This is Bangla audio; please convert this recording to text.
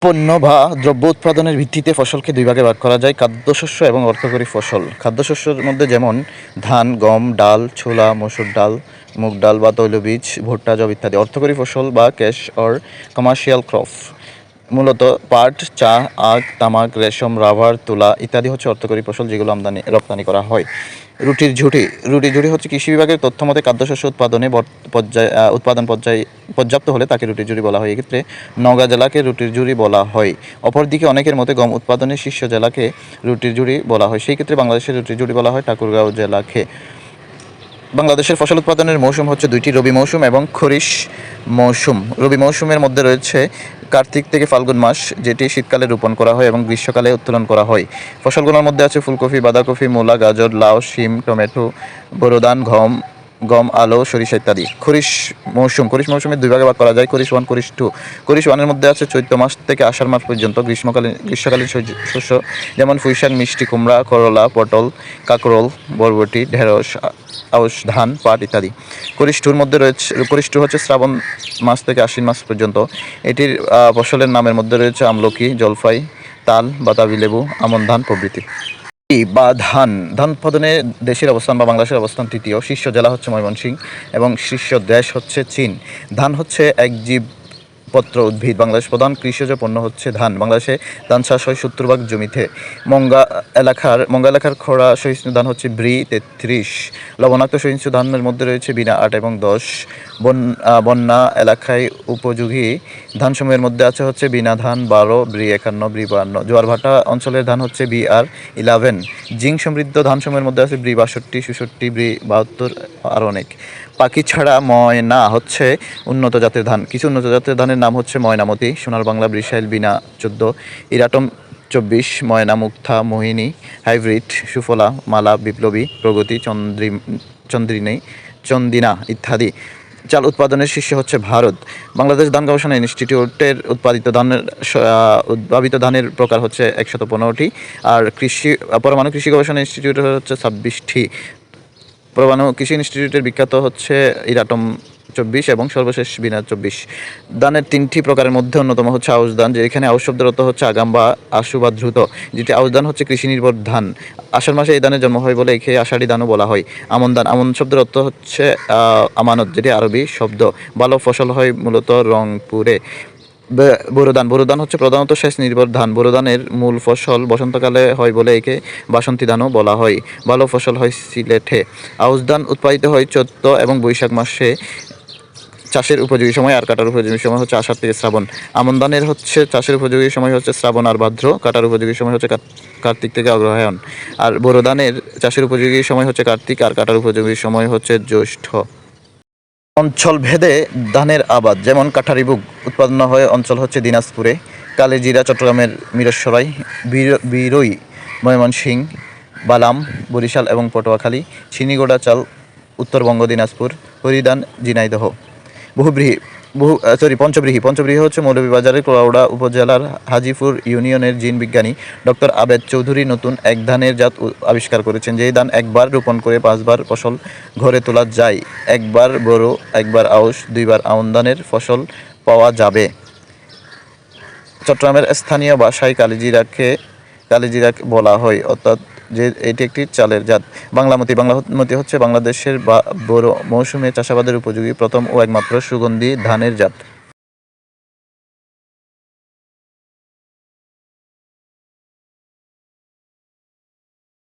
পণ্য বা দ্রব্য উৎপাদনের ভিত্তিতে ফসলকে দুই ভাগে ভাগ করা যায়: খাদ্যশস্য এবং অর্থকরী ফসল। খাদ্যশস্যের মধ্যে যেমন ধান, গম, ডাল, ছোলা, মসুর ডাল, মুগ ডাল বা তৈলবীজ, ভুট্টা, যব ইত্যাদি। অর্থকরী ফসল বা ক্যাশ অর কমার্শিয়াল ক্রপ মূলত পাট, চা, আখ, তামাক, রেশম, রাবার, তুলা ইত্যাদি হচ্ছে অর্থকরী ফসল, যেগুলো আমদানি রপ্তানি করা হয়। রুটির ঝুঁটি হচ্ছে কৃষি বিভাগের তথ্য মতে খাদ্যশস্য উৎপাদন পর্যায়ে পর্যাপ্ত হলে তাকে রুটির ঝুড়ি বলা হয়। এক্ষেত্রে নওগাঁ জেলাকে রুটির ঝুড়ি বলা হয়। অপরদিকে অনেকের মতে গম উৎপাদনের শীর্ষ জেলাকে রুটির ঝুড়ি বলা হয়। সেই ক্ষেত্রে বাংলাদেশের রুটির ঝুড়ি বলা হয় ঠাকুরগাঁও জেলাকে। বাংলাদেশের ফসল উৎপাদনের মৌসুম হচ্ছে দুইটি: রবি মৌসুম এবং খরিফ মৌসুম। রবি মৌসুমের মধ্যে রয়েছে কার্তিক থেকে ফাল্গুন মাস, যেটি শীতকালে রোপণ করা হয় এবং গ্রীষ্মকালে উত্তোলন করা হয়। ফসলগুলোর মধ্যে আছে ফুলকপি, বাঁধাকপি, মূলা, গাজর, লাউ, শিম, টমেটো, বোরো ধান, গম, আলু, সরিষা ইত্যাদি। খরিফ মৌসুমে দুই ভাগে ভাগ করা যায়: খরিফ 1, খরিফ 2। খরিফ 1 এর মধ্যে আছে চৈত্র মাস থেকে আষাঢ় মাস পর্যন্ত গ্রীষ্মকালীন শস্য, যেমন পুঁইশাক, মিষ্টি কুমড়া, করলা, পটল, কাঁকরোল, বরবটি, ঢেঁড়স, আউশ ধান, পাট ইত্যাদি। খরিফ 2 হচ্ছে শ্রাবণ মাস থেকে আশ্বিন মাস পর্যন্ত। এটির ফসলের নামের মধ্যে রয়েছে আমলকি, জলপাই, তাল, বাতাবি লেবু, আমন ধান প্রভৃতি। ধান উৎপাদনে দেশের অবস্থান বা বাংলাদেশের অবস্থান তৃতীয়। শীর্ষ জেলা হচ্ছে ময়মনসিংহ এবং শীর্ষ দেশ হচ্ছে চীন। ধান হচ্ছে একজীবপত্র উদ্ভিদ। বাংলাদেশ প্রধান কৃষিজ পণ্য হচ্ছে ধান। বাংলাদেশে ধান চাষ হয় 70% জমিতে। মঙ্গা এলাকার খরা সহিষ্ণু ধান হচ্ছে ব্রি 33। লবণাক্ত সহিষ্ণু ধানের মধ্যে রয়েছে বিনা 8 এবং 10। বন্যা এলাকায় উপযোগী ধানসমূহের মধ্যে হচ্ছে বিনা ধান 12, ব্রি 51, ব্রি 52। জোয়ার ভাটা অঞ্চলের ধান হচ্ছে BR 11। জিঙ্ক সমৃদ্ধ ধানসমূহের মধ্যে আছে ব্রি 62, 66, ব্রি 72 আর অনেক। পাখি ছাড়া ময়না হচ্ছে উন্নত জাতের ধান। কিছু উন্নত জাতের ধানের নাম হচ্ছে ময়নামতি, সোনার বাংলা, বৃষাইল, বিনা 14, ইরাটম 24, ময়না, মুক্তা, মোহিনী, হাইব্রিড, সুফলা, মালা, বিপ্লবী, প্রগতি, চন্দিনা ইত্যাদি। চাল উৎপাদনের শীর্ষে হচ্ছে ভারত। বাংলাদেশ ধান গবেষণা ইনস্টিটিউটের উদ্ভাবিত ধানের প্রকার হচ্ছে 115টি, আর পরমাণু কৃষি গবেষণা ইনস্টিটিউটের হচ্ছে 26টি। পরমাণু কৃষি ইনস্টিটিউটের বিখ্যাত হচ্ছে ইরাটম 24 এবং সর্বশেষ বিনা 24। ধানের 3টি প্রকারের মধ্যে অন্যতম হচ্ছে আউশ ধান, যেখানে আউশ শব্দের অর্থ হচ্ছে আগাম বা আশু বা দ্রুত। যেটি আউশ ধান হচ্ছে কৃষি নির্ভর ধান। আষাঢ় মাসে এই ধানের জন্ম হয় বলে একে আষাঢ়ি ধানও বলা হয়। আমন শব্দের অর্থ হচ্ছে আমানত, যেটি আরবি শব্দ। ভালো ফসল হয় মূলত রংপুরে। বোরো ধান হচ্ছে প্রধানত সেচ নির্ভর ধান। বোরো ধানের মূল ফসল বসন্তকালে হয় বলে একে বাসন্তী ধানও বলা হয়। ভালো ফসল হয় সিলেটে। আউশ ধান উৎপাদিত হয় চৈত্র এবং বৈশাখ মাসে। চাষের উপযোগী সময় আর কাটার উপযোগী সময় হচ্ছে আষাঢ় থেকে শ্রাবণ। আমন ধানের হচ্ছে চাষের উপযোগী সময় হচ্ছে শ্রাবণ আর ভাদ্র, কাটার উপযোগী সময় হচ্ছে কার্তিক থেকে অগ্রহায়ণ। আর বোরো ধানের চাষের উপযোগী সময় হচ্ছে কার্তিক আর কাটার উপযোগী সময় হচ্ছে জ্যৈষ্ঠ। অঞ্চল ভেদে ধানের আবাদ, যেমন কাঠারিভোগ উৎপাদন হয় অঞ্চল হচ্ছে দিনাজপুরে, কালিজিরা চট্টগ্রামের মিরসরাই, বিরই ময়মনসিংহ, বালাম বরিশাল এবং পটুয়াখালী, চিনিগোড়া চাল উত্তরবঙ্গ দিনাজপুর, হরিধান ঝিনাইদহ। পঞ্চব্রীহি হচ্ছে মৌলভীবাজারের কুলাউড়া উপজেলার হাজীপুর ইউনিয়নের জিন বিজ্ঞানী ডক্টর আবেদ চৌধুরী নতুন এক ধানের জাত আবিষ্কার করেছেন, যেই ধান একবার রোপণ করে 5 বার ফসল ঘরে তোলা যায়। একবার বোরো, একবার আউশ, 2 বার আমন ধানের ফসল পাওয়া যাবে। চট্টগ্রামের স্থানীয় ভাষায় কালিজিরাকে বলা হয়, অর্থাৎ যে এটি একটি চালের জাত। বাংলামতি হচ্ছে বাংলাদেশের বোরো মৌসুমে চাষাবাদের উপযোগী প্রথম ও একমাত্র সুগন্ধি ধানের জাত।